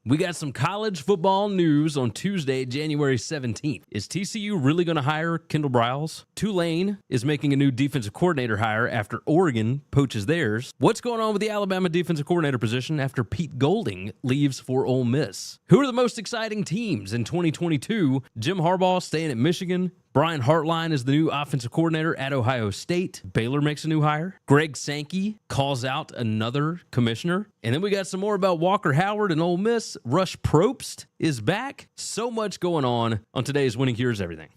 We got some college football news on Tuesday, January 17th. Is TCU really going to hire Kendall Briles? Tulane is making a new defensive coordinator hire after Oregon poaches theirs. What's going on with the Alabama defensive coordinator position after Pete Golding leaves for Ole Miss? Who are the most exciting teams in 2022? Jim Harbaugh staying at Michigan. Brian Hartline is the new offensive coordinator at Ohio State. Baylor makes a new hire. Greg Sankey calls out another commissioner. And then we got some more about Walker Howard and Ole Miss. Rush Propst is back. So much going on today's Winning Cures Everything.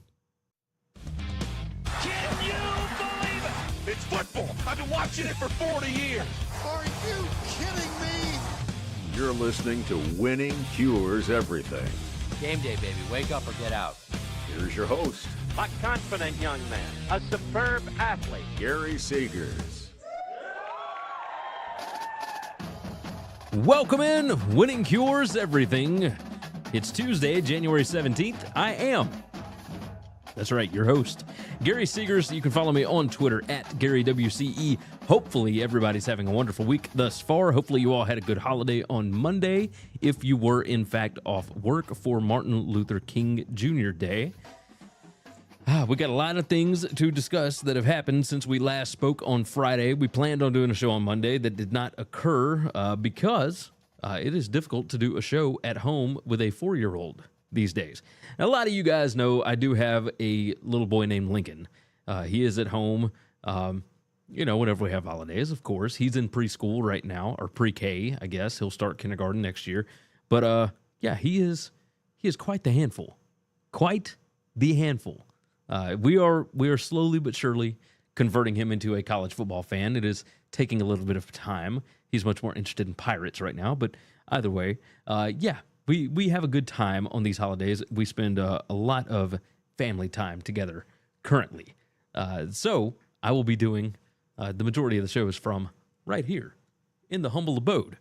Can you believe it? It's football. I've been watching it for 40 years. Are you kidding me? You're listening to Winning Cures Everything. Game day, baby. Wake up or get out. Here's your host, a confident young man, a superb athlete, Gary Seegers. Welcome in, Winning Cures Everything. It's Tuesday, January 17th. That's right, your host, Gary Seegers. You can follow me on Twitter at GaryWCE. Hopefully everybody's having a wonderful week thus far. Hopefully you all had a good holiday on Monday, if you were in fact off work for Martin Luther King Jr. Day. We got a lot of things to discuss that have happened since we last spoke on Friday. We planned on doing a show on Monday that did not occur because it is difficult to do a show at home with a 4-year-old these days. Now, a lot of you guys know I do have a little boy named Lincoln. He is at home, whenever we have holidays, of course. He's in preschool right now, or pre-K, I guess. He'll start kindergarten next year. But, he is quite the handful. Quite the handful. We are slowly but surely converting him into a college football fan. It is taking a little bit of time. He's much more interested in Pirates right now. But either way, we have a good time on these holidays. We spend a lot of family time together currently. So I will be doing the majority of the shows from right here in the humble abode.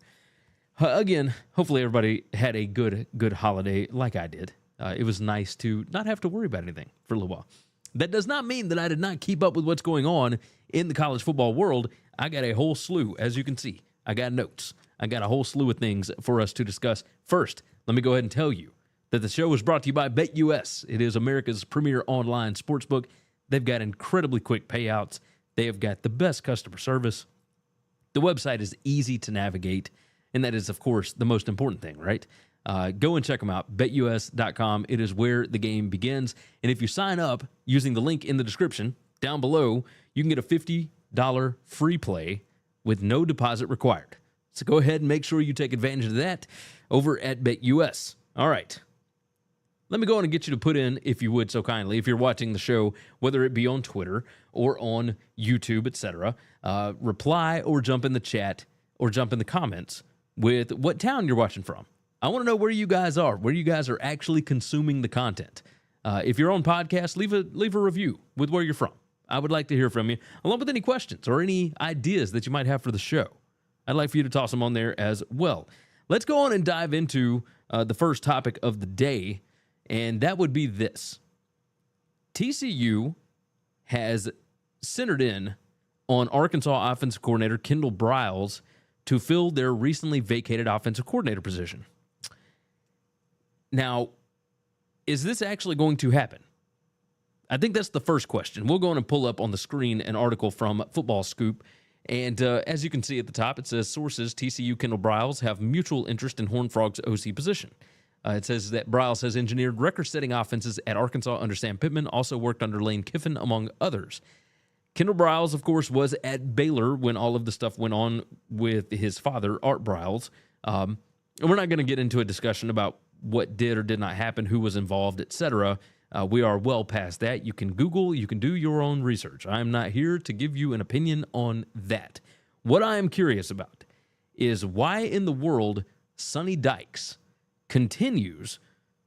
Again, hopefully everybody had a good holiday like I did. It was nice to not have to worry about anything for a little while. That does not mean that I did not keep up with what's going on in the college football world. I got a whole slew, as you can see. I got notes. I got a whole slew of things for us to discuss. First, let me go ahead and tell you that the show is brought to you by BetUS. It is America's premier online sportsbook. They've got incredibly quick payouts. They have got the best customer service. The website is easy to navigate, and that is, of course, the most important thing, right? Go and check them out, betus.com. It is where the game begins. And if you sign up using the link in the description down below, you can get a $50 free play with no deposit required. So go ahead and make sure you take advantage of that over at BetUS. All right. Let me go on and get you to put in, if you would so kindly, if you're watching the show, whether it be on Twitter or on YouTube, etc., reply or jump in the chat or jump in the comments with what town you're watching from. I want to know where you guys are actually consuming the content. If you're on podcast, leave a review with where you're from. I would like to hear from you, along with any questions or any ideas that you might have for the show. I'd like for you to toss them on there as well. Let's go on and dive into the first topic of the day, and that would be this. TCU has centered in on Arkansas offensive coordinator Kendall Briles to fill their recently vacated offensive coordinator position. Now, is this actually going to happen? I think that's the first question. We'll go on and pull up on the screen an article from Football Scoop. And as you can see at the top, it says, sources, TCU Kendall Briles have mutual interest in Horned Frog's OC position. It says that Briles has engineered record-setting offenses at Arkansas under Sam Pittman, also worked under Lane Kiffin, among others. Kendall Briles, of course, was at Baylor when all of the stuff went on with his father, Art Briles. And we're not going to get into a discussion about what did or did not happen, who was involved, etc. We are well past that. You can Google, you can do your own research. I am not here to give you an opinion on that. What I am curious about is why in the world Sonny Dykes continues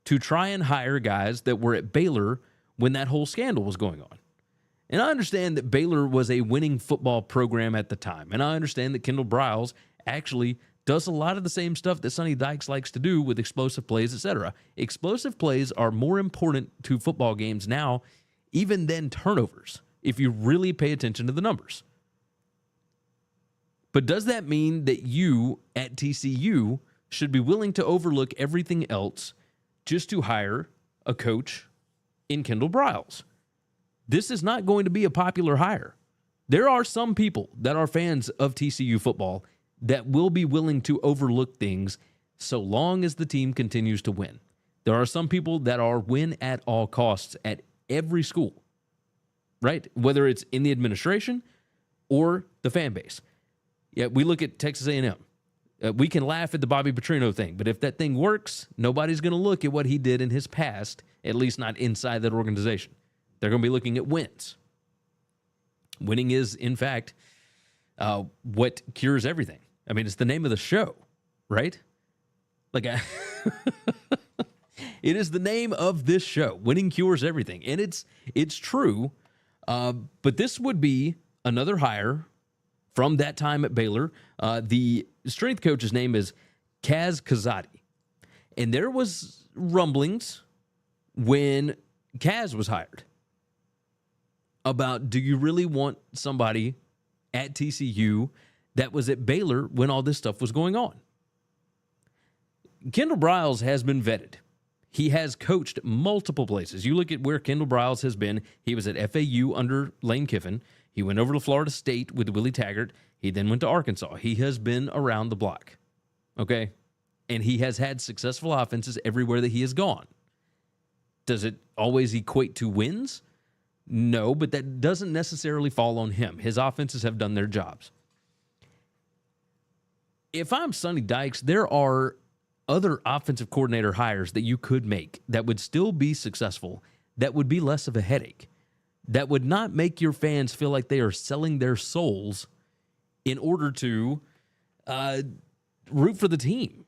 to try and hire guys that were at Baylor when that whole scandal was going on. And I understand that Baylor was a winning football program at the time. And I understand that Kendall Briles actually does a lot of the same stuff that Sonny Dykes likes to do with explosive plays, etc. Explosive plays are more important to football games now, even than turnovers, if you really pay attention to the numbers. But does that mean that you at TCU should be willing to overlook everything else just to hire a coach in Kendall Briles. This is not going to be a popular hire. There are some people that are fans of TCU football that will be willing to overlook things so long as the team continues to win. There are some people that are win at all costs at every school, right? Whether it's in the administration or the fan base. Yeah, we look at Texas A&M. We can laugh at the Bobby Petrino thing, but if that thing works, nobody's going to look at what he did in his past, at least not inside that organization. They're going to be looking at wins. Winning is, in fact, what cures everything. I mean, it's the name of the show, right? Like, it is the name of this show. Winning cures everything, and it's true. But this would be another hire from that time at Baylor. The strength coach's name is Kaz Kazadi. And there was rumblings when Kaz was hired about, do you really want somebody at TCU that was at Baylor when all this stuff was going on? Kendall Briles has been vetted. He has coached multiple places. You look at where Kendall Briles has been. He was at FAU under Lane Kiffin. He went over to Florida State with Willie Taggart. He then went to Arkansas. He has been around the block, okay? And he has had successful offenses everywhere that he has gone. Does it always equate to wins? No, but that doesn't necessarily fall on him. His offenses have done their jobs. If I'm Sonny Dykes, there are other offensive coordinator hires that you could make that would still be successful, that would be less of a headache, that would not make your fans feel like they are selling their souls in order to root for the team.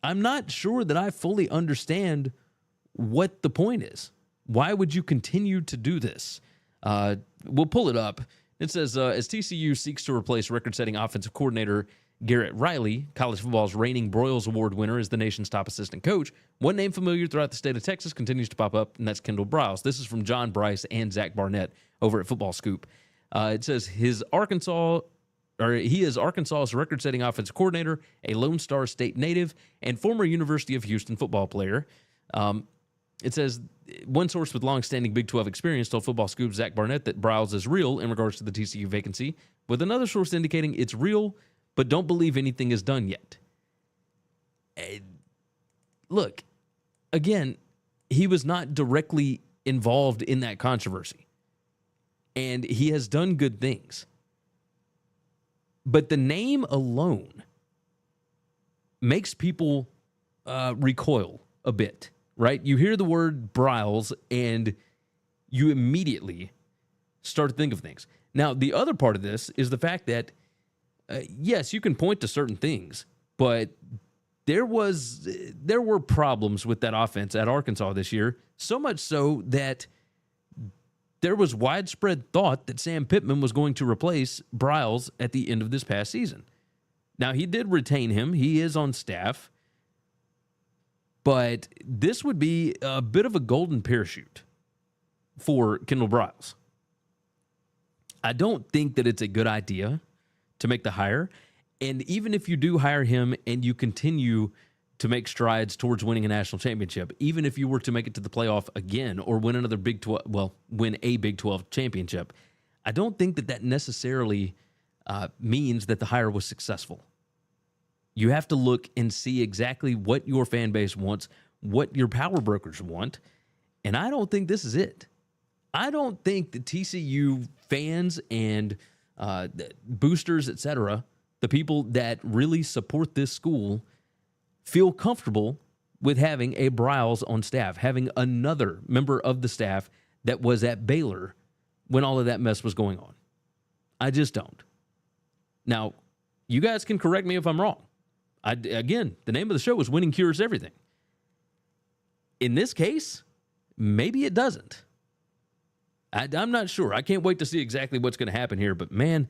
I'm not sure that I fully understand what the point is. Why would you continue to do this? We'll pull it up. It says, as TCU seeks to replace record-setting offensive coordinator Garrett Riley, college football's reigning Broyles Award winner, is the nation's top assistant coach. One name familiar throughout the state of Texas continues to pop up, and that's Kendall Briles. This is from John Bryce and Zach Barnett over at Football Scoop. It says he is Arkansas's record-setting offensive coordinator, a Lone Star State native, and former University of Houston football player. It says one source with long-standing Big 12 experience told Football Scoop Zach Barnett that Briles is real in regards to the TCU vacancy, with another source indicating it's real, but don't believe anything is done yet. Look, again, he was not directly involved in that controversy, and he has done good things. But the name alone makes people recoil a bit, right? You hear the word Briles, and you immediately start to think of things. Now, the other part of this is the fact that yes, you can point to certain things, but there were problems with that offense at Arkansas this year, so much so that there was widespread thought that Sam Pittman was going to replace Briles at the end of this past season. Now, he did retain him. He is on staff. But this would be a bit of a golden parachute for Kendall Briles. I don't think that it's a good idea to make the hire. And even if you do hire him and you continue to make strides towards winning a national championship, even if you were to make it to the playoff again or win another win a Big 12 championship, I don't think that necessarily means that the hire was successful. You have to look and see exactly what your fan base wants, what your power brokers want, and I don't think this is it. I don't think the TCU fans and boosters, etc., the people that really support this school, feel comfortable with having a Briles on staff, having another member of the staff that was at Baylor when all of that mess was going on. I just don't. Now, you guys can correct me if I'm wrong. Again, the name of the show is Winning Cures Everything. In this case, maybe it doesn't. I'm not sure. I can't wait to see exactly what's going to happen here. But, man,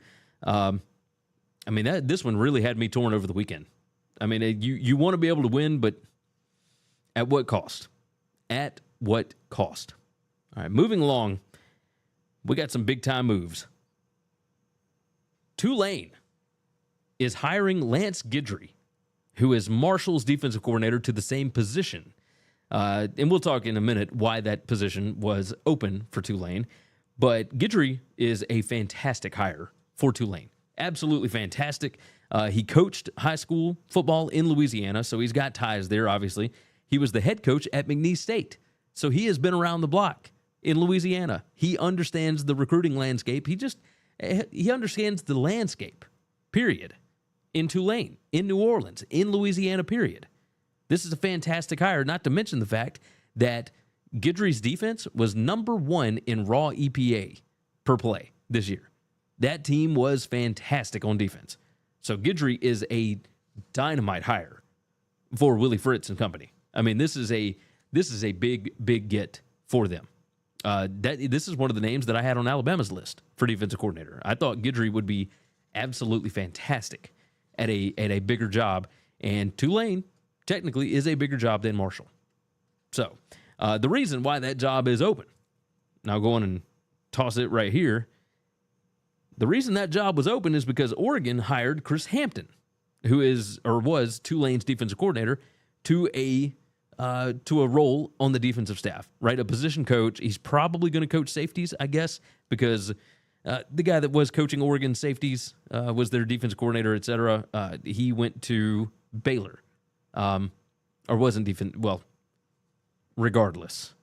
this one really had me torn over the weekend. I mean, you want to be able to win, but at what cost? At what cost? All right, moving along, we got some big-time moves. Tulane is hiring Lance Guidry, who is Marshall's defensive coordinator to the same position. And we'll talk in a minute why that position was open for Tulane. But Guidry is a fantastic hire for Tulane. Absolutely fantastic. He coached high school football in Louisiana, so he's got ties there, obviously. He was the head coach at McNeese State, so he has been around the block in Louisiana. He understands the recruiting landscape. He understands the landscape, period, in Tulane, in New Orleans, in Louisiana, period. This is a fantastic hire, not to mention the fact that Guidry's defense was number 1 in raw EPA per play this year. That team was fantastic on defense. So Guidry is a dynamite hire for Willie Fritz and company. I mean, this is a big get for them. This is one of the names that I had on Alabama's list for defensive coordinator. I thought Guidry would be absolutely fantastic at a bigger job, and Tulane technically is a bigger job than Marshall. So the reason why that job is open, and I'll go on and toss it right here. The reason that job was open is because Oregon hired Chris Hampton, who was Tulane's defensive coordinator, to a role on the defensive staff, right? A position coach. He's probably going to coach safeties, I guess, because the guy that was coaching Oregon safeties was their defensive coordinator, et cetera. He went to Baylor, or wasn't defense. Well, regardless,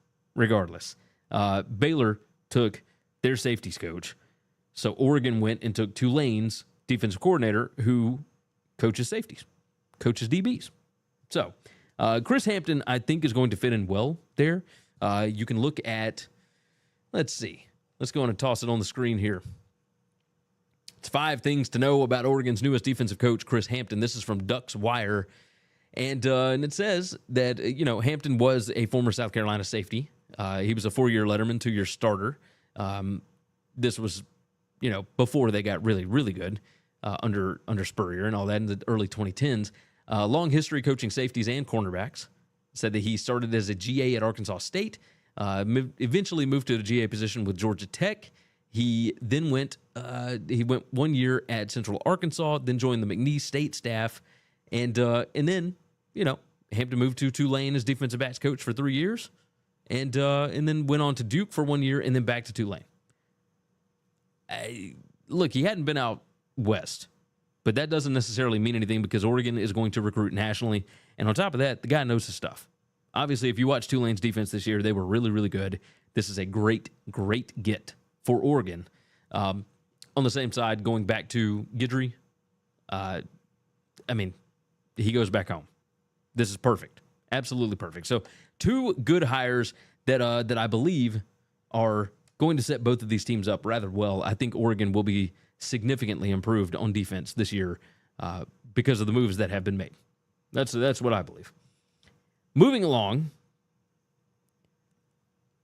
Baylor took their safeties coach. So Oregon went and took Tulane's defensive coordinator, who coaches safeties, coaches DBs. So Chris Hampton, I think, is going to fit in well there. You can look at, let's see. Let's go on and toss it on the screen here. It's 5 things to know about Oregon's newest defensive coach, Chris Hampton. This is from Ducks Wire. And it says that, Hampton was a former South Carolina safety. He was a 4-year letterman, 2-year starter. This was, before they got really, really good under Spurrier and all that in the early 2010s. Long history coaching safeties and cornerbacks. Said that he started as a GA at Arkansas State, eventually moved to the GA position with Georgia Tech. He then went 1 year at Central Arkansas, then joined the McNeese State staff, and then Hampton moved to Tulane as defensive backs coach for 3 years, and then went on to Duke for 1 year, and then back to Tulane. Look, he hadn't been out west, but that doesn't necessarily mean anything because Oregon is going to recruit nationally. And on top of that, the guy knows his stuff. Obviously, if you watch Tulane's defense this year, they were really, really good. This is a great, great get for Oregon. On the same side, going back to Guidry, he goes back home. This is perfect. Absolutely perfect. So 2 good hires that I believe are going to set both of these teams up rather well. I think Oregon will be significantly improved on defense this year because of the moves that have been made. That's what I believe. Moving along,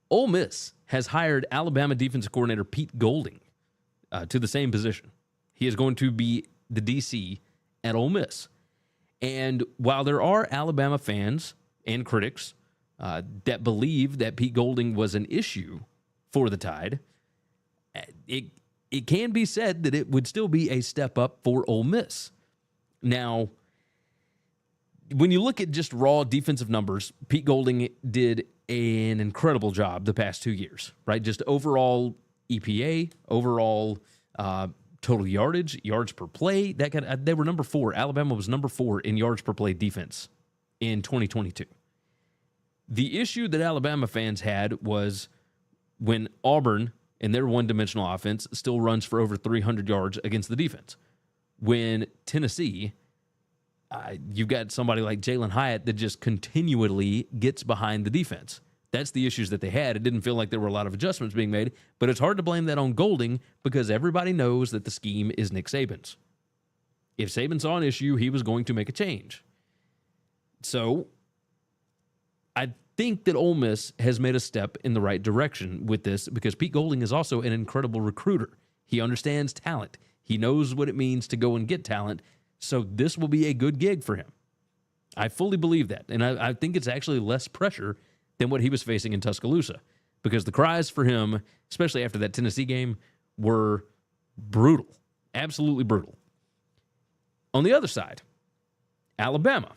Ole Miss has hired Alabama defensive coordinator Pete Golding to the same position. He is going to be the DC at Ole Miss. And while there are Alabama fans and critics that believe that Pete Golding was an issue for the Tide, it can be said that it would still be a step up for Ole Miss. Now, when you look at just raw defensive numbers, Pete Golding did an incredible job the past 2 years, right? Just overall EPA, overall total yardage, yards per play. They were number 4. Alabama was number 4 in yards per play defense in 2022. The issue that Alabama fans had was when Auburn, in their one-dimensional offense, still runs for over 300 yards against the defense. When Tennessee, you've got somebody like Jalen Hyatt that just continually gets behind the defense. That's the issues that they had. It didn't feel like there were a lot of adjustments being made, but it's hard to blame that on Golding because everybody knows that the scheme is Nick Saban's. If Saban saw an issue, he was going to make a change. So I think that Ole Miss has made a step in the right direction with this because Pete Golding is also an incredible recruiter. He understands talent. He knows what it means to go and get talent. So this will be a good gig for him. I fully believe that. And I think it's actually less pressure than what he was facing in Tuscaloosa because the cries for him, especially after that Tennessee game, were brutal. Absolutely brutal. On the other side, Alabama.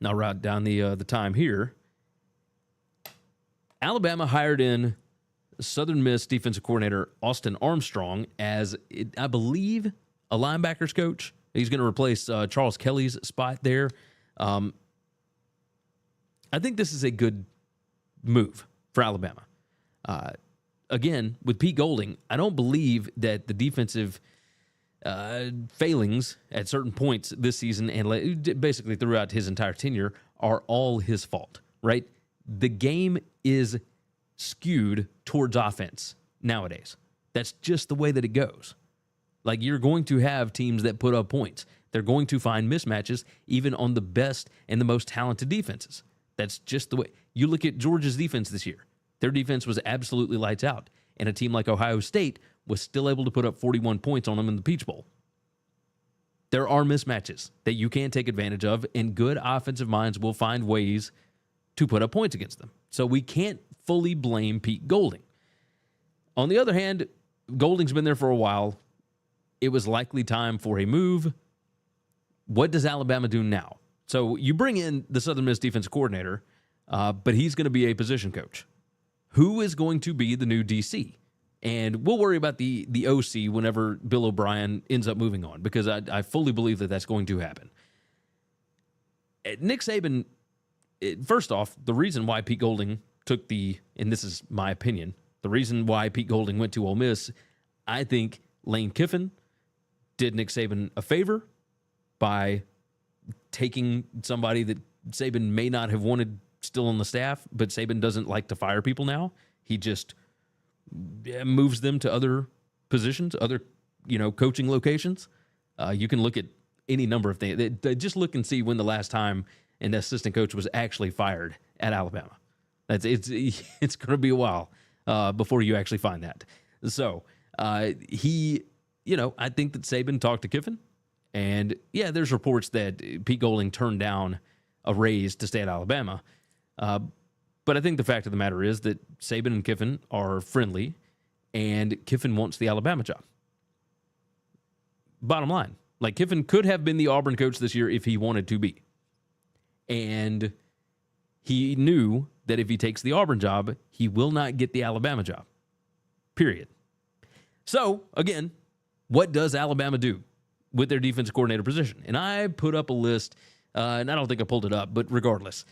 Now, write down the time here. Alabama hired in Southern Miss defensive coordinator Austin Armstrong as, I believe, a linebackers coach. He's going to replace Charles Kelly's spot there. I think this is a good move for Alabama. Again, with Pete Golding, I don't believe that the defensive failings at certain points this season and basically throughout his entire tenure are all his fault, right? The game is skewed towards offense nowadays. That's just the way that it goes. Like, you're going to have teams that put up points. They're going to find mismatches even on the best and the most talented defenses. That's just the way. You look at Georgia's defense this year. Their defense was absolutely lights out. And a team like Ohio State was still able to put up 41 points on them in the Peach Bowl. There are mismatches that you can take advantage of, and good offensive minds will find ways to put up points against them. So we can't fully blame Pete Golding. On the other hand, Golding's been there for a while. It was likely time for a move. What does Alabama do now? So you bring in the Southern Miss defensive coordinator, but he's going to be a position coach. Who is going to be the new DC? And we'll worry about the OC whenever Bill O'Brien ends up moving on, because I fully believe that that's going to happen. Nick Saban, first off, the reason why Pete Golding took and this is my opinion, the reason why Pete Golding went to Ole Miss, I think Lane Kiffin did Nick Saban a favor by taking somebody that Saban may not have wanted still on the staff, but Saban doesn't like to fire people now. He just moves them to other positions, other coaching locations. You can look at any number of things. Just look and see when the last time an assistant coach was actually fired at Alabama. It's going to be a while before you actually find that. So I think that Saban talked to Kiffin, and yeah, there's reports that Pete Golding turned down a raise to stay at Alabama. But I think the fact of the matter is that Saban and Kiffin are friendly, and Kiffin wants the Alabama job. Bottom line, like, Kiffin could have been the Auburn coach this year if he wanted to be. And he knew that if he takes the Auburn job, he will not get the Alabama job. Period. So, again, what does Alabama do with their defensive coordinator position? And I put up a list, and I don't think I pulled it up, but regardless,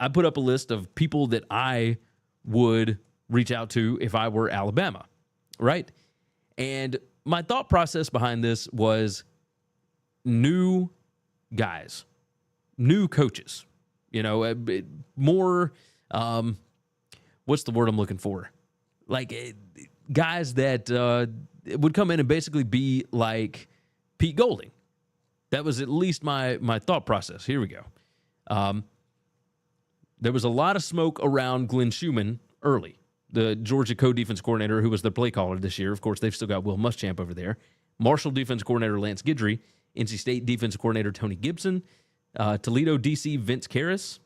I put up a list of people that I would reach out to if I were Alabama, right? And my thought process behind this was new guys, new coaches, more, what's the word I'm looking for? Like, guys that would come in and basically be like Pete Golding. That was at least my thought process. Here we go. There was a lot of smoke around Glenn Schumann early, the Georgia co-defense coordinator who was the play caller this year. Of course, they've still got Will Muschamp over there. Marshall defense coordinator Lance Guidry, NC State defensive coordinator Tony Gibson, Toledo DC Vince Karras.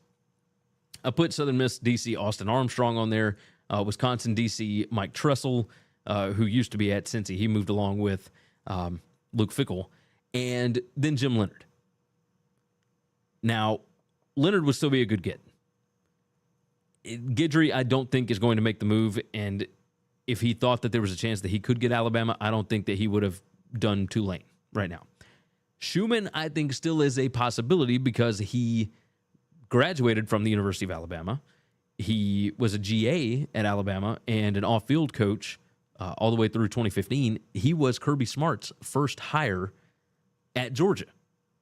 I put Southern Miss DC Austin Armstrong on there, Wisconsin DC Mike Tressel, who used to be at Cincy. He moved along with Luke Fickell, and then Jim Leonard. Now, Leonard would still be a good get. Guidry, I don't think, is going to make the move, and if he thought that there was a chance that he could get Alabama, I don't think that he would have done Tulane right now. Schumann, I think, still is a possibility because he graduated from the University of Alabama. He was a GA at Alabama and an off-field coach all the way through 2015. He was Kirby Smart's first hire at Georgia.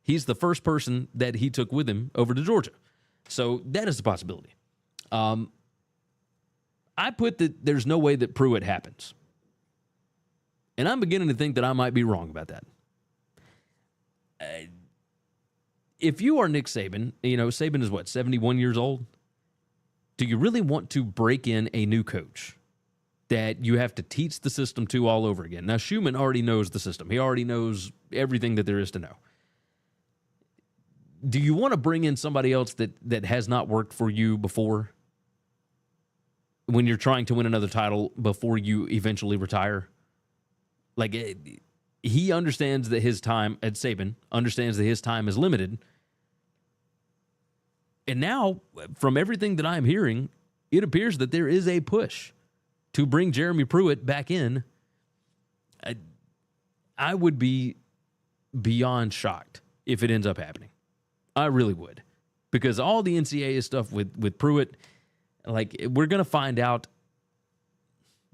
He's the first person that he took with him over to Georgia. So that is a possibility. I put that there's no way that Pruitt happens. And I'm beginning to think that I might be wrong about that. If you are Nick Saban, Saban is what, 71 years old? Do you really want to break in a new coach that you have to teach the system to all over again? Now, Schumann already knows the system. He already knows everything that there is to know. Do you want to bring in somebody else that has not worked for you before when you're trying to win another title before you eventually retire? Like, he understands that his time at Saban understands that his time is limited. And now, from everything that I'm hearing, it appears that there is a push to bring Jeremy Pruitt back in. I would be beyond shocked if it ends up happening. I really would. Because all the NCAA stuff with Pruitt, like, we're going to find out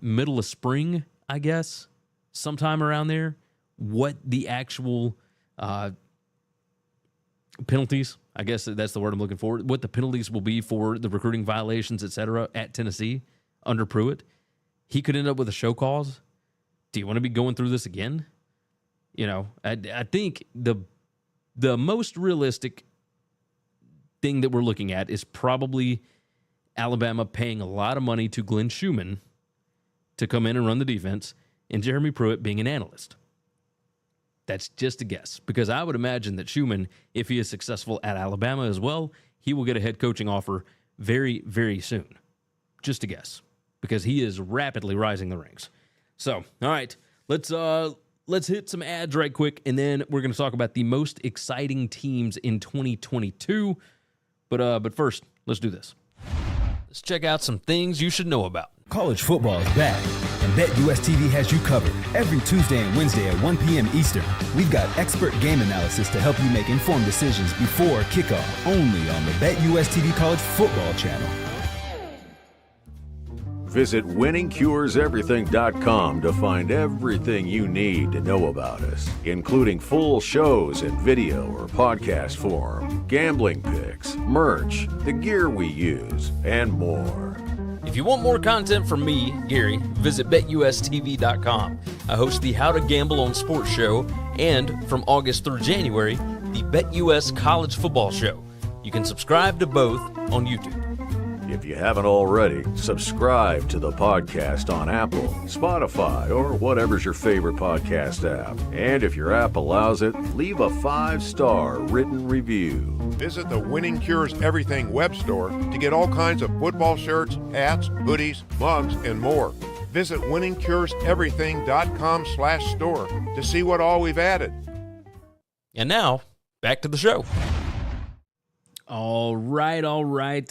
middle of spring, I guess, sometime around there, what the actual penalties, I guess that's the word I'm looking for, what the penalties will be for the recruiting violations, et cetera, at Tennessee under Pruitt. He could end up with a show cause. Do you want to be going through this again? You know, I think the most realistic thing that we're looking at is probably Alabama paying a lot of money to Glenn Schumann to come in and run the defense, and Jeremy Pruitt being an analyst. That's just a guess, because I would imagine that Schumann, if he is successful at Alabama as well, he will get a head coaching offer very, very soon. Just a guess, because he is rapidly rising the ranks. So, all right, let's hit some ads right quick, and then we're going to talk about the most exciting teams in 2022. But first, let's do this. Let's check out some things you should know about. College football is back, and BetUS TV has you covered. Every Tuesday and Wednesday at 1 p.m. Eastern, we've got expert game analysis to help you make informed decisions before kickoff, only on the BetUS TV College Football Channel. Visit winningcureseverything.com to find everything you need to know about us, including full shows in video or podcast form, gambling picks, merch, the gear we use, and more. If you want more content from me, Gary, visit betustv.com. I host the How to Gamble on Sports show, and from August through January, the BetUS College Football show. You can subscribe to both on YouTube. If you haven't already, subscribe to the podcast on Apple, Spotify, or whatever's your favorite podcast app. And if your app allows it, leave a 5-star written review. Visit the Winning Cures Everything web store to get all kinds of football shirts, hats, hoodies, mugs, and more. Visit winningcureseverything.com/store to see what all we've added. And now, back to the show. All right.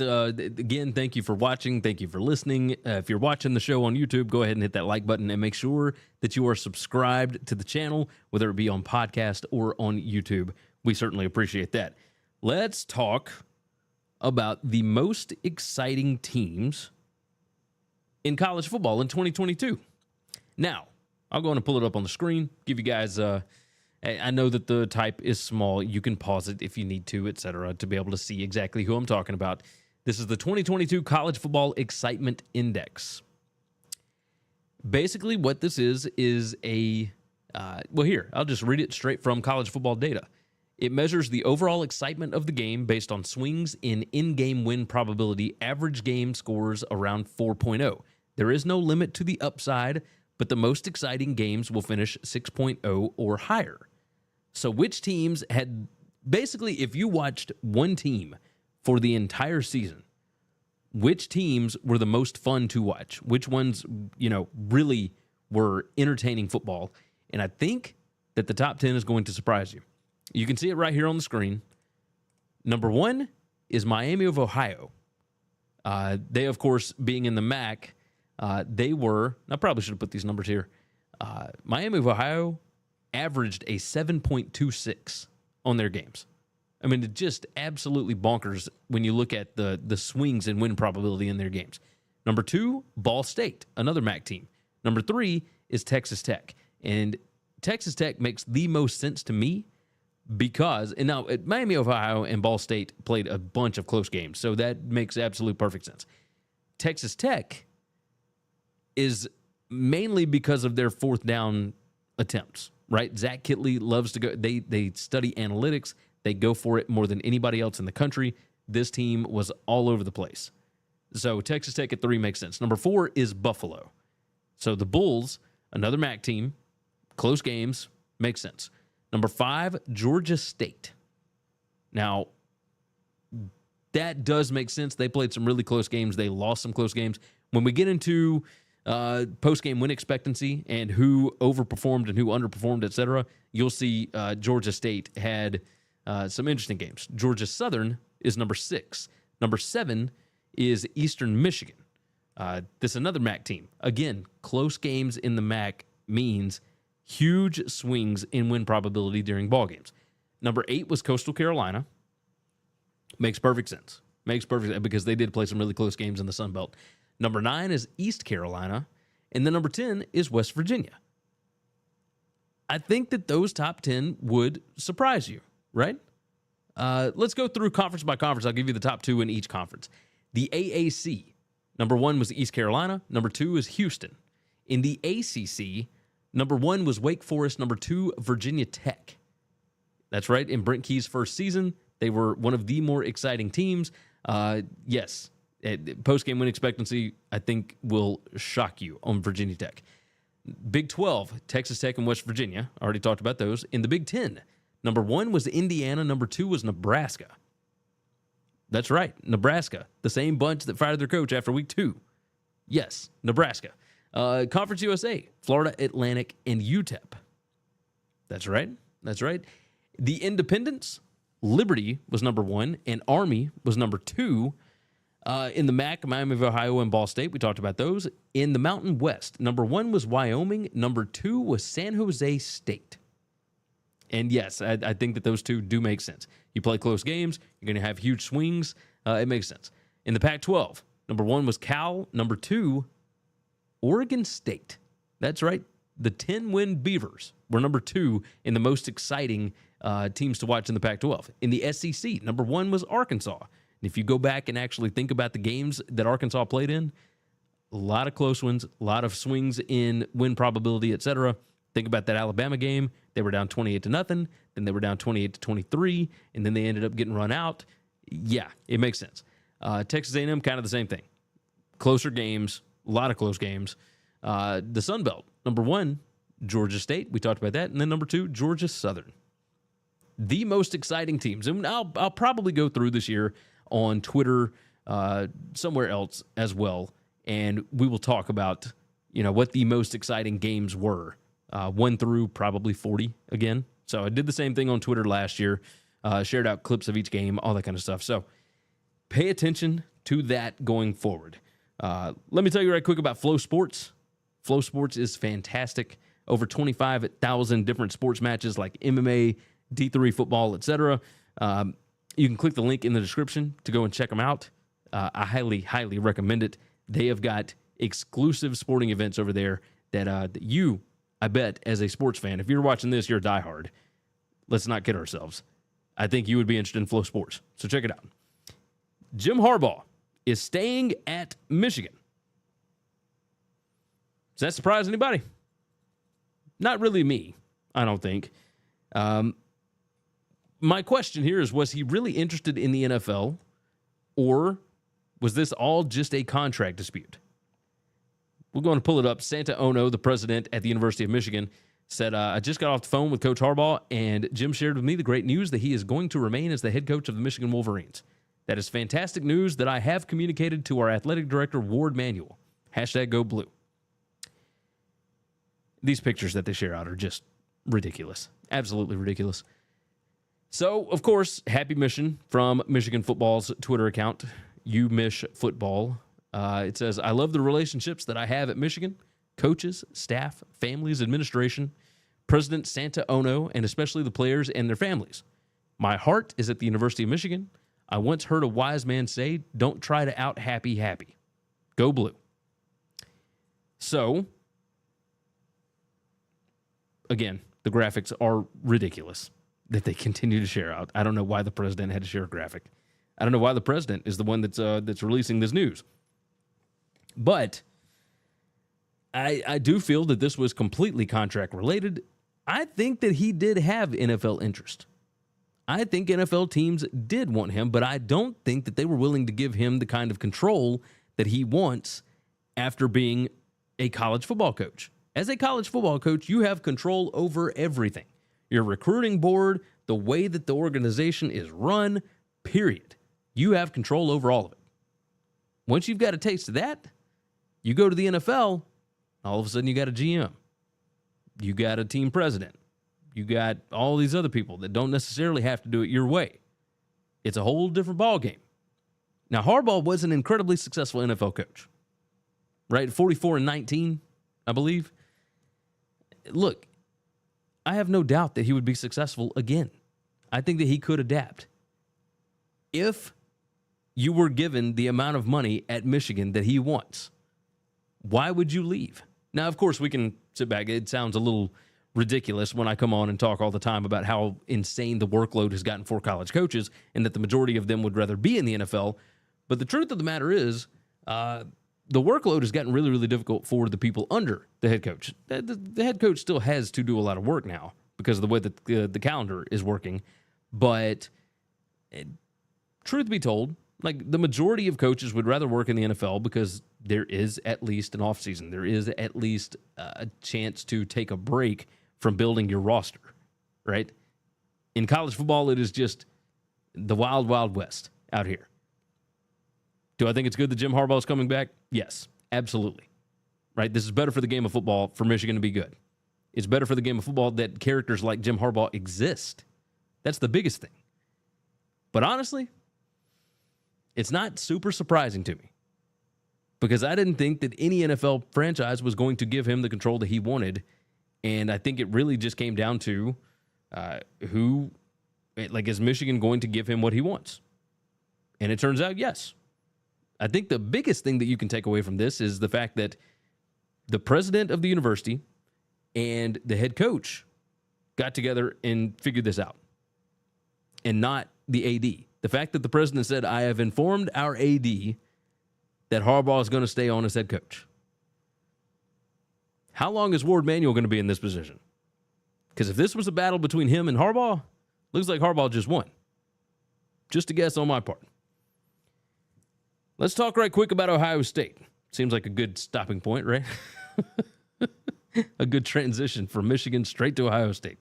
Again, thank you for watching. Thank you for listening. If you're watching the show on YouTube, go ahead and hit that like button and make sure that you are subscribed to the channel, whether it be on podcast or on YouTube. We certainly appreciate that. Let's talk about the most exciting teams in college football in 2022. Now, I'll go and pull it up on the screen, give you guys I know that the type is small. You can pause it if you need to, etc., to be able to see exactly who I'm talking about. This is the 2022 College Football Excitement Index. Basically, what this is a, here, I'll just read it straight from college football data. It measures the overall excitement of the game based on swings in-game win probability, average game scores around 4.0. There is no limit to the upside, but the most exciting games will finish 6.0 or higher. So which teams had, basically, if you watched one team for the entire season, which teams were the most fun to watch? Which ones, really were entertaining football? And I think that the top 10 is going to surprise you. You can see it right here on the screen. Number 1 is Miami of Ohio. They, of course, being in the MAC, they were, I probably should have put these numbers here. Miami of Ohio averaged a 7.26 on their games. I mean, it's just absolutely bonkers when you look at the swings and win probability in their games. Number 2, Ball State, another MAC team. Number 3 is Texas Tech. And Texas Tech makes the most sense to me because, and now Miami of Ohio and Ball State played a bunch of close games, so that makes absolute perfect sense. Texas Tech is mainly because of their fourth down attempts, right? Zach Kitley loves to go. They study analytics. They go for it more than anybody else in the country. This team was all over the place. So Texas Tech at 3 makes sense. Number 4 is Buffalo. So the Bulls, another MAC team, close games, makes sense. Number 5, Georgia State. Now, that does make sense. They played some really close games. They lost some close games. When we get into post-game win expectancy and who overperformed and who underperformed, etc., you'll see Georgia State had some interesting games. Georgia Southern is number 6. Number 7 is Eastern Michigan. This is another MAC team. Again, close games in the MAC means huge swings in win probability during ball games. Number 8 was Coastal Carolina. Makes perfect sense. Makes perfect sense because they did play some really close games in the Sun Belt. Number 9 is East Carolina. And then number 10 is West Virginia. I think that those top 10 would surprise you, right? Let's go through conference by conference. I'll give you the top 2 in each conference. The AAC, number 1 was East Carolina. Number 2 is Houston. In the ACC, number 1 was Wake Forest. Number 2, Virginia Tech. That's right. In Brent Key's first season, they were one of the more exciting teams. Yes, post-game win expectancy, I think, will shock you on Virginia Tech. Big 12, Texas Tech and West Virginia. I already talked about those. In the Big 10, number 1 was Indiana. Number 2 was Nebraska. That's right, Nebraska. The same bunch that fired their coach after week 2. Yes, Nebraska. Conference USA, Florida Atlantic, and UTEP. That's right. That's right. The Independents, Liberty was number 1, and Army was number 2. In the MAC, Miami of Ohio and Ball State, we talked about those. In the Mountain West, number 1 was Wyoming. Number 2 was San Jose State. And yes, I think that those two do make sense. You play close games, you're going to have huge swings. It makes sense. In the Pac-12, number 1 was Cal. Number 2, Oregon State. That's right. The 10-win Beavers were number 2 in the most exciting teams to watch in the Pac-12. In the SEC, number 1 was Arkansas. And if you go back and actually think about the games that Arkansas played in, a lot of close ones, a lot of swings in win probability, etc. Think about that Alabama game. They were down 28-0. Then they were down 28-23, and then they ended up getting run out. Yeah, it makes sense. Texas A&M, kind of the same thing. Closer games, a lot of close games. The Sun Belt, number 1, Georgia State. We talked about that. And then number 2, Georgia Southern. The most exciting teams. And I'll probably go through this year on Twitter, somewhere else as well, and we will talk about, what the most exciting games were, 1 through probably 40 again. So I did the same thing on Twitter last year, shared out clips of each game, all that kind of stuff. So pay attention to that going forward. Let me tell you right quick about Flow Sports. Flow Sports is fantastic. Over 25,000 different sports matches like MMA, D3 football, etc. You can click the link in the description to go and check them out. I highly, highly recommend it. They have got exclusive sporting events over there that you, I bet, as a sports fan, if you're watching this, you're a diehard. Let's not kid ourselves. I think you would be interested in Flow Sports. So check it out. Jim Harbaugh is staying at Michigan. Does that surprise anybody? Not really me, I don't think. My question here is, was he really interested in the NFL, or was this all just a contract dispute? We're going to pull it up. Santa Ono, the president at the University of Michigan, said, I just got off the phone with Coach Harbaugh, and Jim shared with me the great news that he is going to remain as the head coach of the Michigan Wolverines. That is fantastic news that I have communicated to our athletic director, Warde Manuel. #GoBlue. These pictures that they share out are just ridiculous. Absolutely ridiculous. So, of course, happy mission from Michigan football's Twitter account, UMichFootball. It says, I love the relationships that I have at Michigan, coaches, staff, families, administration, President Santa Ono, and especially the players and their families. My heart is at the University of Michigan. I once heard a wise man say, don't try to out happy. Go Blue. So, again, the graphics are ridiculous that they continue to share out. I don't know why the president had to share a graphic. I don't know why the president is the one that's releasing this news. But I do feel that this was completely contract related. I think that he did have NFL interest. I think NFL teams did want him, but I don't think that they were willing to give him the kind of control that he wants after being a college football coach. As a college football coach, you have control over everything. Your recruiting board, the way that the organization is run, period. You have control over all of it. Once you've got a taste of that, You go to the NFL, all of a sudden you got a GM. You got a team president. You got all these other people that don't necessarily have to do it your way. It's a whole different ballgame. Now, Harbaugh was an incredibly successful NFL coach, right? 44-19, I believe. Look, I have no doubt that he would be successful again. I think that he could adapt. If you were given the amount of money at Michigan that he wants, why would you leave? Now, of course, we can sit back. It sounds a little ridiculous when I come on and talk all the time about how insane the workload has gotten for college coaches and that the majority of them would rather be in the NFL. But the truth of the matter is, the workload has gotten really, really difficult for the people under the head coach. The head coach still has to do a lot of work now because of the way that the calendar is working. But truth be told, like the majority of coaches would rather work in the NFL because there is at least an offseason. There is at least a chance to take a break from building your roster, right? In college football, it is just the wild, wild west out here. Do I think it's good that Jim Harbaugh is coming back? Yes, absolutely. Right? This is better for the game of football for Michigan to be good. It's better for the game of football that characters like Jim Harbaugh exist. That's the biggest thing. But honestly, it's not super surprising to me because I didn't think that any NFL franchise was going to give him the control that he wanted. And I think it really just came down to is Michigan going to give him what he wants? And it turns out, yes. I think the biggest thing that you can take away from this is the fact that the president of the university and the head coach got together and figured this out, and not the AD. The fact that the president said, I have informed our AD that Harbaugh is going to stay on as head coach. How long is Warde Manuel going to be in this position? Because if this was a battle between him and Harbaugh, looks like Harbaugh just won. Just a guess on my part. Let's talk right quick about Ohio State. Seems like a good stopping point, right? A good transition from Michigan straight to Ohio State.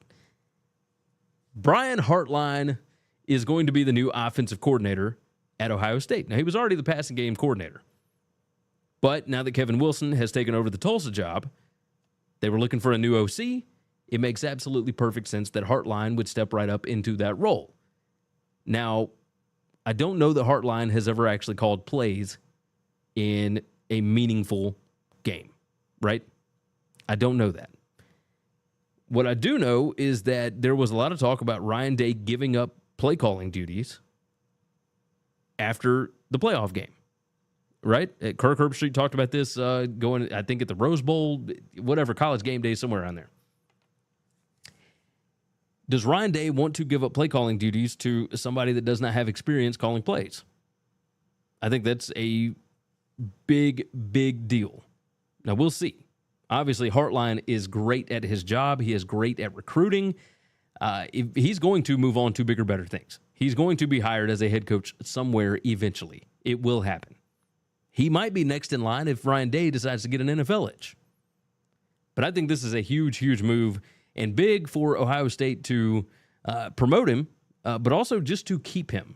Brian Hartline is going to be the new offensive coordinator at Ohio State. Now, he was already the passing game coordinator. But now that Kevin Wilson has taken over the Tulsa job, they were looking for a new OC. It makes absolutely perfect sense that Hartline would step right up into that role. Now, I don't know that Hartline has ever actually called plays in a meaningful game, right? I don't know that. What I do know is that there was a lot of talk about Ryan Day giving up play calling duties after the playoff game, right? Kirk Herbstreit talked about this going, I think, at the Rose Bowl, whatever, College Game Day, somewhere around there. Does Ryan Day want to give up play calling duties to somebody that does not have experience calling plays? I think that's a big, big deal. Now, we'll see. Obviously, Hartline is great at his job. He is great at recruiting. He's going to move on to bigger, better things. He's going to be hired as a head coach somewhere eventually. It will happen. He might be next in line if Ryan Day decides to get an NFL itch. But I think this is a huge, huge move and big for Ohio State to promote him, but also just to keep him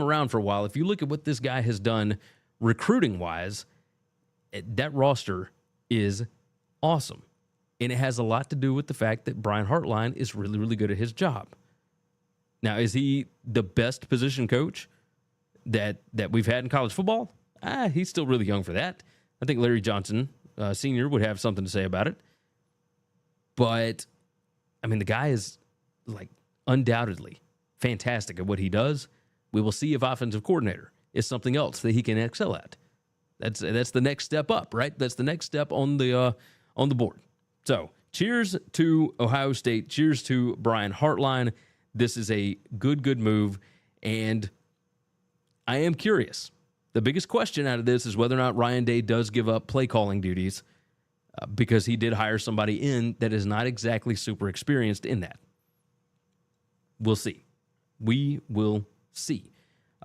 around for a while. If you look at what this guy has done recruiting-wise, that roster is awesome. And it has a lot to do with the fact that Brian Hartline is really, really good at his job. Now, is he the best position coach that we've had in college football? He's still really young for that. I think Larry Johnson, Sr., would have something to say about it. But, I mean, the guy is, like, undoubtedly fantastic at what he does. We will see if offensive coordinator is something else that he can excel at. That's the next step up, right? That's the next step on the board. So, cheers to Ohio State. Cheers to Brian Hartline. This is a good move, and I am curious. The biggest question out of this is whether or not Ryan Day does give up play calling duties because he did hire somebody in that is not exactly super experienced in that. We'll see. We will see.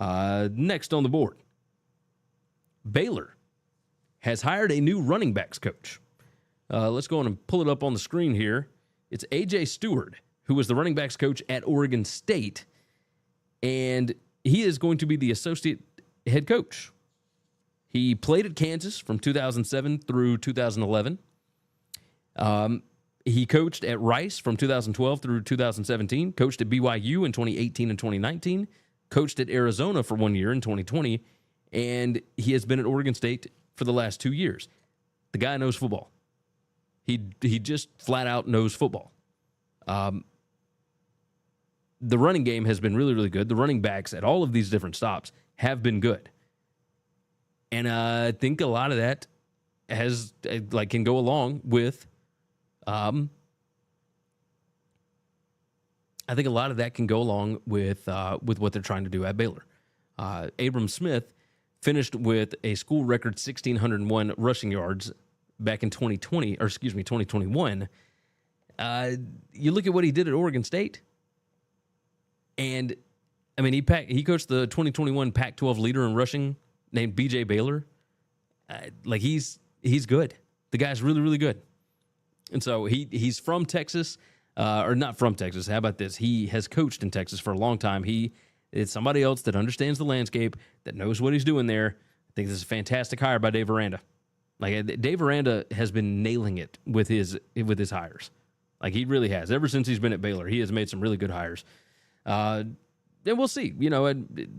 Next on the board, Baylor has hired a new running backs coach. Let's go on and pull it up on the screen here. It's AJ Steward, who was the running backs coach at Oregon State, and he is going to be the associate head coach. He played at Kansas from 2007 through 2011. He coached at Rice from 2012 through 2017, coached at BYU in 2018 and 2019, coached at Arizona for 1 year in 2020, and he has been at Oregon State for the last 2 years. The guy knows football. He just flat out knows football. The running game has been really, really good. The running backs at all of these different stops have been good. And I think a lot of that can go along with what they're trying to do at Baylor. Abram Smith finished with a school record 1,601 rushing yards back in 2021. You look at what he did at Oregon State, and I mean, he coached the 2021 Pac-12 leader in rushing named BJ Baylor. He's good. The guy's really, really good. And so he's from Texas, or not from Texas. How about this? He has coached in Texas for a long time. It's somebody else that understands the landscape, that knows what he's doing there. I think this is a fantastic hire by Dave Aranda. Dave Aranda has been nailing it with his hires. He really has. Ever since he's been at Baylor, he has made some really good hires. And we'll see.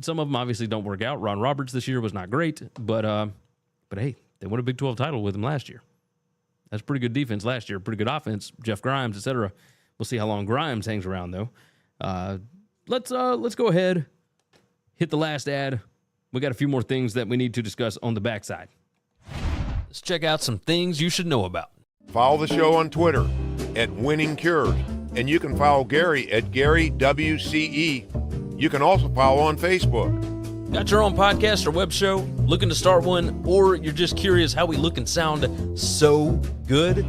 Some of them obviously don't work out. Ron Roberts this year was not great, but hey, they won a Big 12 title with him last year. That's pretty good defense last year, pretty good offense. Jeff Grimes, etc. We'll see how long Grimes hangs around though. Let's go ahead, hit the last ad. We got a few more things that we need to discuss on the backside. Let's check out some things you should know about. Follow the show on Twitter at Winning Cures, and you can follow Gary at Gary WCE. You can also follow on Facebook. Got your own podcast or web show? Looking to start one? Or you're just curious how we look and sound so good?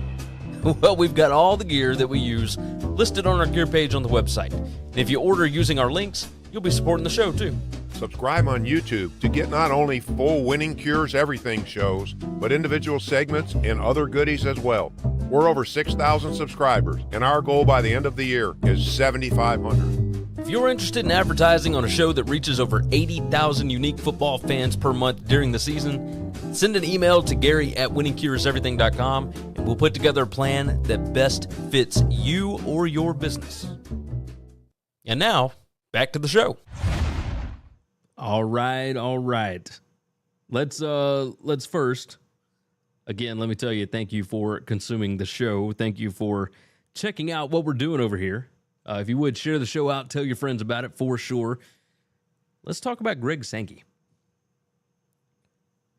Well, we've got all the gear that we use listed on our gear page on the website. And if you order using our links, you'll be supporting the show too. Subscribe on YouTube to get not only full Winning Cures Everything shows, but individual segments and other goodies as well. We're over 6,000 subscribers, and our goal by the end of the year is 7,500. If you're interested in advertising on a show that reaches over 80,000 unique football fans per month during the season, send an email to Gary@winningcureseverything.com, and we'll put together a plan that best fits you or your business. And now, back to the show. All right. Let's first, again, let me tell you, thank you for consuming the show. Thank you for checking out what we're doing over here. If you would, share the show out, tell your friends about it for sure. Let's talk about Greg Sankey.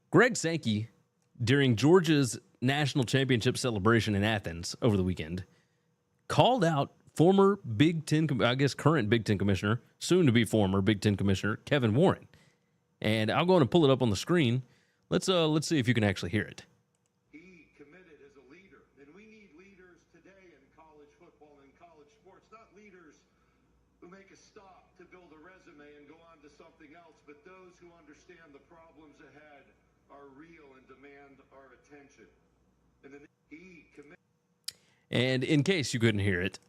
Greg Sankey, during Georgia's national championship celebration in Athens over the weekend, called out former Big Ten, current Big Ten commissioner, soon to be former Big Ten commissioner, Kevin Warren. And I'll go on and pull it up on the screen. Let's see if you can actually hear it. He committed as a leader, and we need leaders today in college football and college sports, not leaders who make a stop to build a resume and go on to something else, but those who understand the problems ahead are real and demand our attention. And in case you couldn't hear it,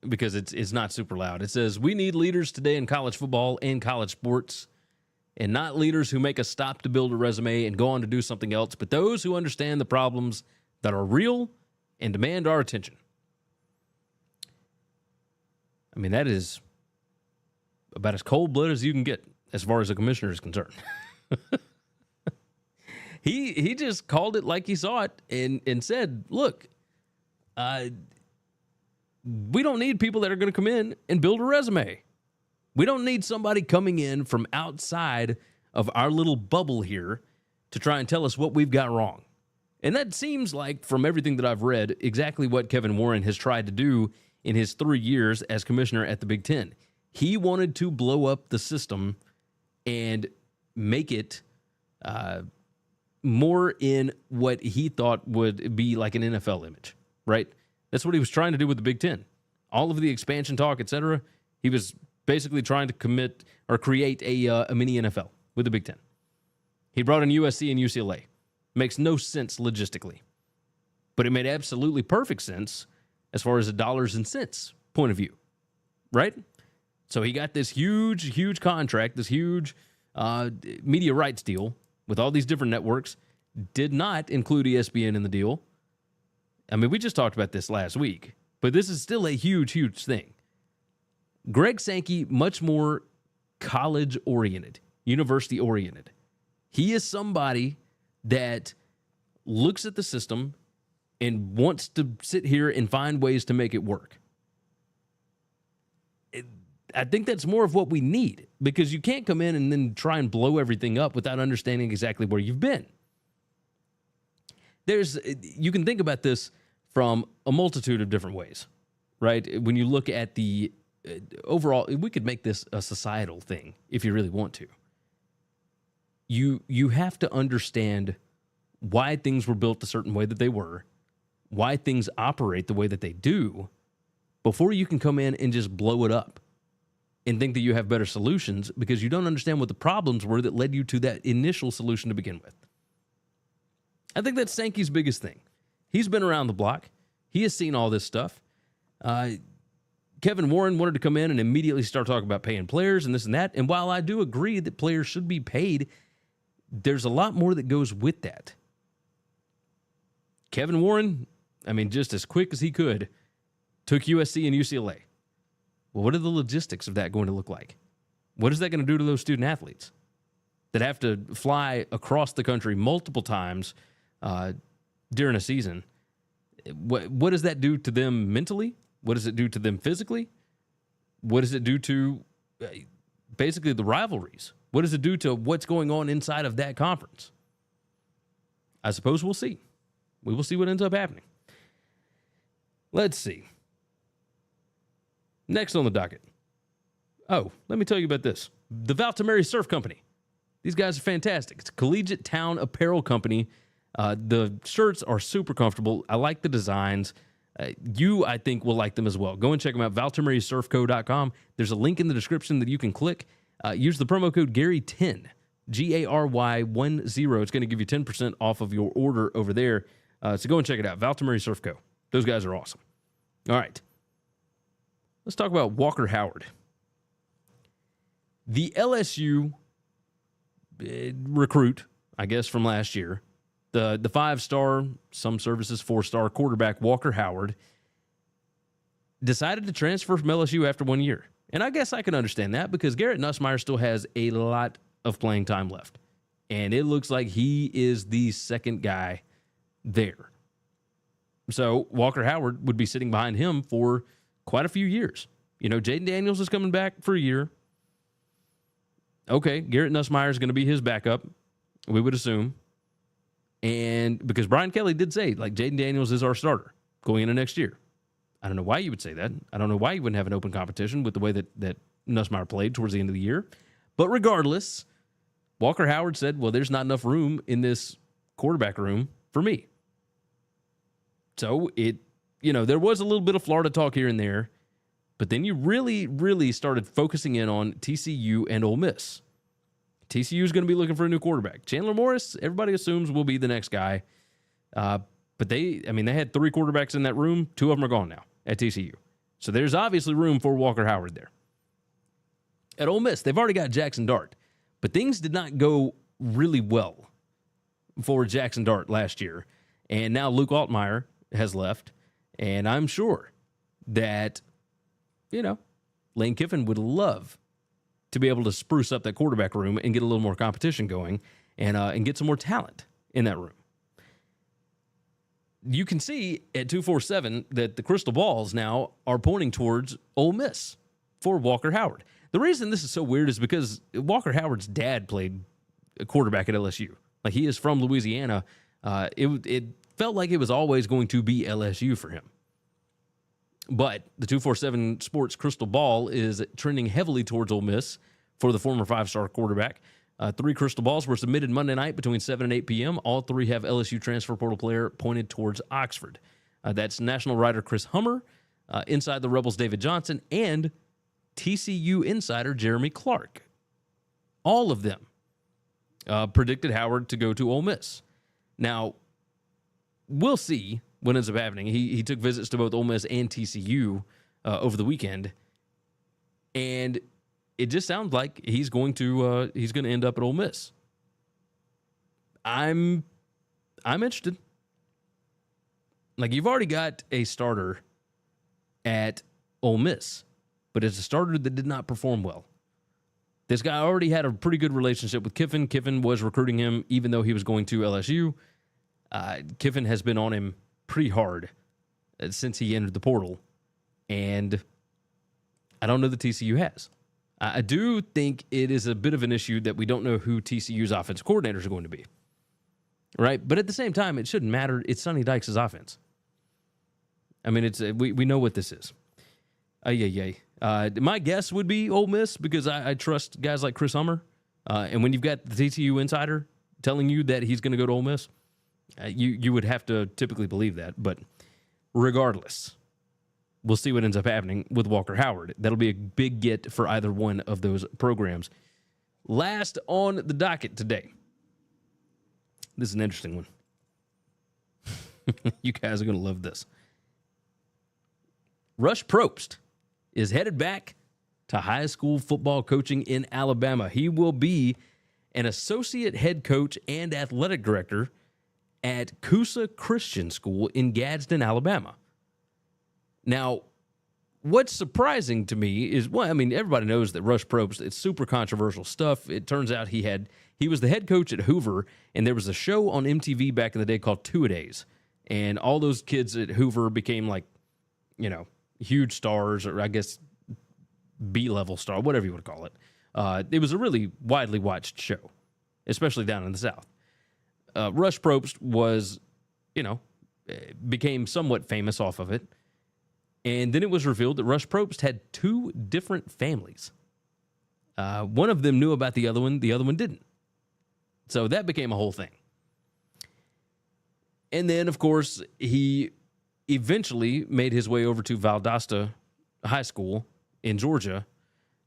because it's not super loud, it says, we need leaders today in college football and college sports, and not leaders who make a stop to build a resume and go on to do something else, but those who understand the problems that are real and demand our attention. I mean, that is about as cold-blooded as you can get as far as the commissioner is concerned. He just called it like he saw it and said, look, we don't need people that are going to come in and build a resume. We don't need somebody coming in from outside of our little bubble here to try and tell us what we've got wrong. And that seems like, from everything that I've read, exactly what Kevin Warren has tried to do in his 3 years as commissioner at the Big Ten. He wanted to blow up the system and make it more in what he thought would be like an NFL image, right? That's what he was trying to do with the Big Ten. All of the expansion talk, etc., he was basically trying to commit or create a mini NFL with the Big Ten. He brought in USC and UCLA. Makes no sense logistically. But it made absolutely perfect sense as far as a dollars and cents point of view, right? So he got this huge contract, this huge media rights deal with all these different networks, did not include ESPN in the deal. I mean, we just talked about this last week, but this is still a huge, huge thing. Greg Sankey, much more college-oriented, university-oriented. He is somebody that looks at the system and wants to sit here and find ways to make it work. I think that's more of what we need, because you can't come in and then try and blow everything up without understanding exactly where you've been. You can think about this from a multitude of different ways, right? When you look at the overall, we could make this a societal thing if you really want to. You have to understand why things were built a certain way that they were, why things operate the way that they do, before you can come in and just blow it up and think that you have better solutions, because you don't understand what the problems were that led you to that initial solution to begin with. I think that's Sankey's biggest thing. He's been around the block. He has seen all this stuff. Kevin Warren wanted to come in and immediately start talking about paying players and this and that. And while I do agree that players should be paid, there's a lot more that goes with that. Kevin Warren, I mean, just as quick as he could, took USC and UCLA. Well, what are the logistics of that going to look like? What is that going to do to those student athletes that have to fly across the country multiple times during a season? What does that do to them mentally? What does it do to them physically? What does it do to basically the rivalries? What does it do to what's going on inside of that conference? I suppose we'll see. We will see what ends up happening. Let's see. Next on the docket. Oh, let me tell you about this. The Valtameri Surf Company. These guys are fantastic. It's a collegiate town apparel company. The shirts are super comfortable. I like the designs. I think, will like them as well. Go and check them out, valtamerisurfco.com. There's a link in the description that you can click. Use the promo code Gary10, Gary10. It's going to give you 10% off of your order over there. So go and check it out, Valtameri Surf Co. Those guys are awesome. All right. Let's talk about Walker Howard. The LSU recruit, I guess, from last year, the 5-star, some services 4-star quarterback Walker Howard, decided to transfer from LSU after 1 year. And I guess I can understand that, because Garrett Nussmeier still has a lot of playing time left. And it looks like he is the second guy there. So Walker Howard would be sitting behind him for quite a few years. You know, Jaden Daniels is coming back for a year. Okay, Garrett Nussmeier is going to be his backup, we would assume. And because Brian Kelly did say, like, Jaden Daniels is our starter going into next year. I don't know why you would say that. I don't know why you wouldn't have an open competition with the way that Nussmeier played towards the end of the year. But regardless, Walker Howard said, well, there's not enough room in this quarterback room for me. So there was a little bit of Florida talk here and there, but then you really, really started focusing in on TCU and Ole Miss. TCU is going to be looking for a new quarterback. Chandler Morris, everybody assumes, will be the next guy. But they had 3 quarterbacks in that room. 2 of them are gone now at TCU. So there's obviously room for Walker Howard there. At Ole Miss, they've already got Jackson Dart, but things did not go really well for Jackson Dart last year. And now Luke Altmaier has left, and I'm sure that, Lane Kiffin would love to be able to spruce up that quarterback room and get a little more competition going and get some more talent in that room. You can see at 247 that the crystal balls now are pointing towards Ole Miss for Walker Howard. The reason this is so weird is because Walker Howard's dad played a quarterback at LSU. Like, he is from Louisiana. It felt like it was always going to be LSU for him. But the 247 Sports crystal ball is trending heavily towards Ole Miss for the former 5-star quarterback. 3 crystal balls were submitted Monday night between 7 and 8 p.m. All 3 have LSU transfer portal player pointed towards Oxford. That's national writer Chris Hummer, Inside the Rebels David Johnson, and TCU insider Jeremy Clark. All of them predicted Howard to go to Ole Miss. Now, we'll see what ends up happening. He took visits to both Ole Miss and TCU over the weekend, and it just sounds like he's going to end up at Ole Miss. I'm interested. Like, you've already got a starter at Ole Miss, but it's a starter that did not perform well. This guy already had a pretty good relationship with Kiffin. Kiffin was recruiting him even though he was going to LSU. Kiffin has been on him pretty hard since he entered the portal, and I don't know that TCU has. I do think it is a bit of an issue that we don't know who TCU's offensive coordinators are going to be, right? But at the same time, it shouldn't matter. It's Sonny Dykes' offense. I mean, it's we know what this is. My guess would be Ole Miss because I trust guys like Chris Hummer. And when you've got the TCU insider telling you that he's going to go to Ole Miss, you would have to typically believe that. But regardless, we'll see what ends up happening with Walker Howard. That'll be a big get for either one of those programs. Last on the docket today. This is an interesting one. You guys are going to love this. Rush Propst is headed back to high school football coaching in Alabama. He will be an associate head coach and athletic director at Coosa Christian School in Gadsden, Alabama. Now, what's surprising to me is, well, I mean, everybody knows that Rush Propst, it's super controversial stuff. It turns out he was the head coach at Hoover, and there was a show on MTV back in the day called Two-A-Days. And all those kids at Hoover became like, huge stars, or I guess B-level star, whatever you would call it. It was a really widely watched show, especially down in the South. Rush Propst was, became somewhat famous off of it. And then it was revealed that Rush Propst had two different families. One of them knew about the other one didn't. So that became a whole thing. And then, of course, he eventually made his way over to Valdosta High School in Georgia.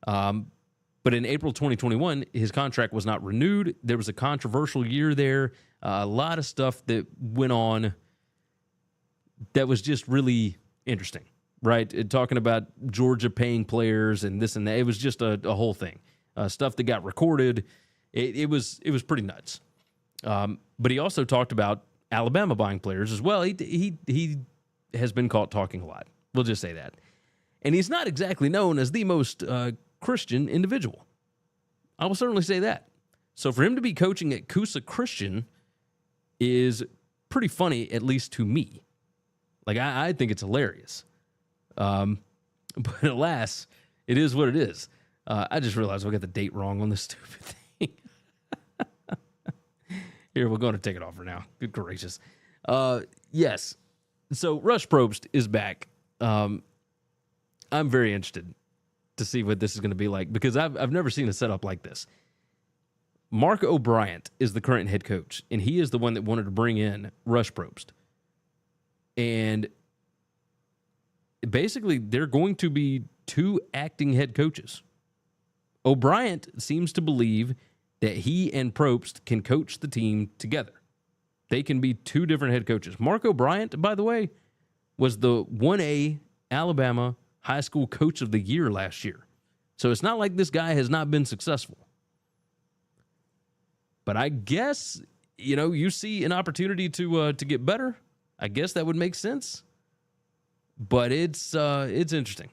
But in April 2021, his contract was not renewed. There was a controversial year there. A lot of stuff that went on that was just really interesting, right? Talking about Georgia paying players and this and that. It was just a whole thing. Stuff that got recorded. It was pretty nuts. But he also talked about Alabama buying players as well. He has been caught talking a lot. We'll just say that. And he's not exactly known as the most Christian individual. I will certainly say that. So for him to be coaching at Coosa Christian is pretty funny, at least to me. Like, I think it's hilarious. But alas, it is what it is. I just realized I got the date wrong on this stupid thing. Here, we're going to take it off for now. Good gracious. Yes. So Rush Propst is back. I'm very interested to see what this is going to be like because I've never seen a setup like this. Mark O'Brien is the current head coach, and he is the one that wanted to bring in Rush Propst. And basically, they're going to be two acting head coaches. O'Brien seems to believe that he and Propst can coach the team together. They can be two different head coaches. Mark O'Brien, by the way, was the 1A Alabama High School Coach of the Year last year. So it's not like this guy has not been successful. But I guess, you see an opportunity to get better. I guess that would make sense. But it's interesting.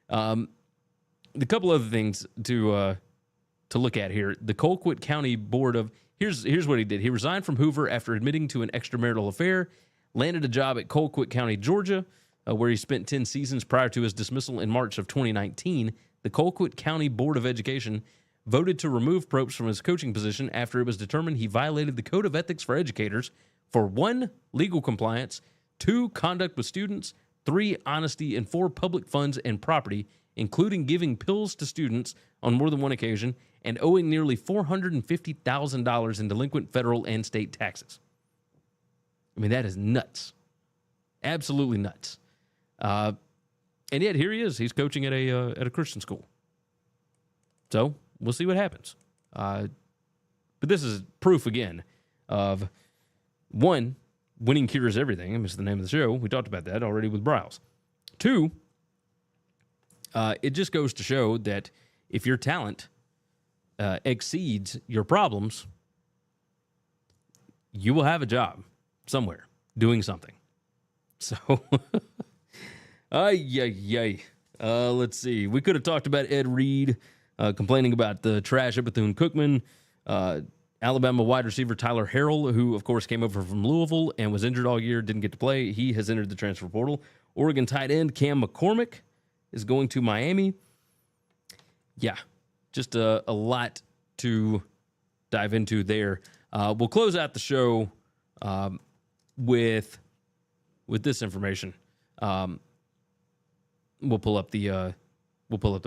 The couple other things to look at here. The Colquitt County Board of... Here's what he did. He resigned from Hoover after admitting to an extramarital affair, landed a job at Colquitt County, Georgia, where he spent 10 seasons prior to his dismissal in March of 2019. The Colquitt County Board of Education voted to remove Propst from his coaching position after it was determined he violated the Code of Ethics for Educators for 1, legal compliance, 2, conduct with students, 3, honesty, and 4, public funds and property, including giving pills to students on more than one occasion and owing nearly $450,000 in delinquent federal and state taxes. I mean, that is nuts. Absolutely nuts. And yet here he is. He's coaching at a Christian school. So we'll see what happens. But this is proof again of, one, winning cures everything. I mean, it's the name of the show. We talked about that already with Briles. 2, it just goes to show that if your talent exceeds your problems, you will have a job somewhere doing something. So, let's see. We could have talked about Ed Reed complaining about the trash at Bethune-Cookman. Alabama wide receiver Tyler Harrell, who, of course, came over from Louisville and was injured all year, didn't get to play. He has entered the transfer portal. Oregon tight end Cam McCormick is going to Miami. Yeah, just a lot to dive into there. We'll close out the show with this information. We'll pull up the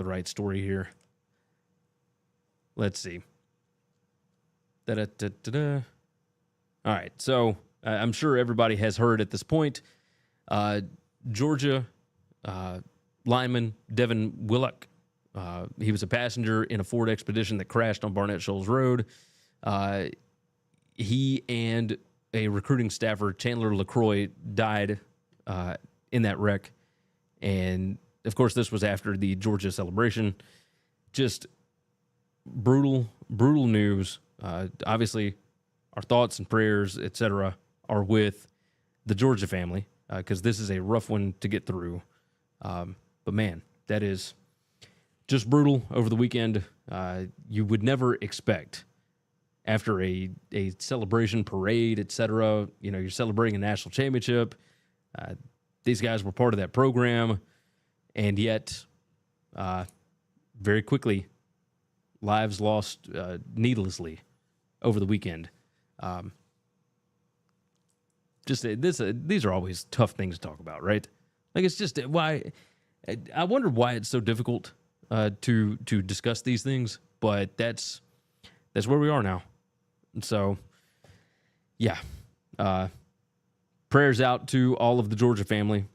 right story here. Let's see. All right, so I'm sure everybody has heard at this point. Georgia lineman Devin Willock. He was a passenger in a Ford Expedition that crashed on Barnett Shoals Road. He and a recruiting staffer, Chandler LaCroix, died in that wreck. And, of course, this was after the Georgia celebration. Just brutal news. Obviously, our thoughts and prayers, etc., are with the Georgia family because this is a rough one to get through. But, man, that is just brutal over the weekend. You would never expect after a celebration parade, etc., you're celebrating a national championship. These guys were part of that program, and yet very quickly, lives lost needlessly over the weekend. These are always tough things to talk about, right? Like, it's just why I wonder why it's so difficult to discuss these things, but that's where we are now. And so, yeah, prayers out to all of the Georgia family.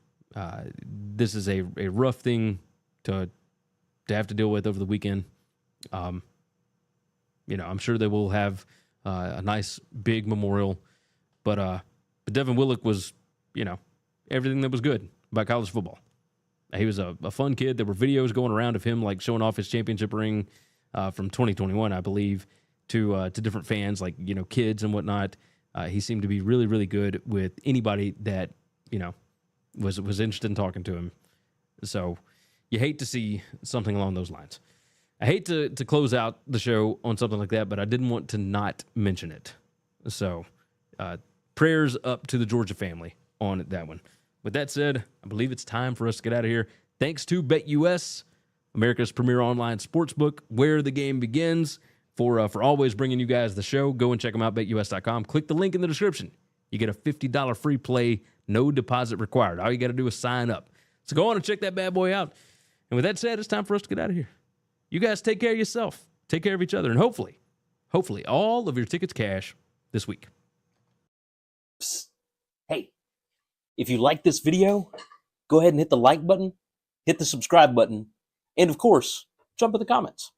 This is a rough thing to have to deal with over the weekend. I'm sure they will have a nice big memorial, but Devin Willock was, everything that was good about college football. He was a fun kid. There were videos going around of him like showing off his championship ring from 2021, I believe, to different fans, like kids and whatnot. He seemed to be really, really good with anybody that was interested in talking to him. So you hate to see something along those lines. I hate to close out the show on something like that, but I didn't want to not mention it. So prayers up to the Georgia family on that one. With that said, I believe it's time for us to get out of here. Thanks to BetUS, America's premier online sportsbook, where the game begins. For always bringing you guys the show, go and check them out, BetUS.com. Click the link in the description. You get a $50 free play, no deposit required. All you got to do is sign up. So go on and check that bad boy out. And with that said, it's time for us to get out of here. You guys take care of yourself. Take care of each other. And hopefully, all of your tickets cash this week. Psst. Hey, if you like this video, go ahead and hit the like button, hit the subscribe button, and of course, jump in the comments.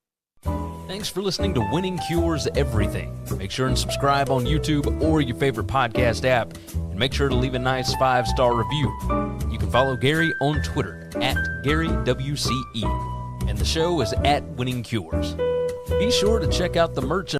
Thanks for listening to Winning Cures Everything. Make sure and subscribe on YouTube or your favorite podcast app. And make sure to leave a nice 5-star review. You can follow Gary on Twitter @GaryWCE. And the show is @Winning Cures. Be sure to check out the merch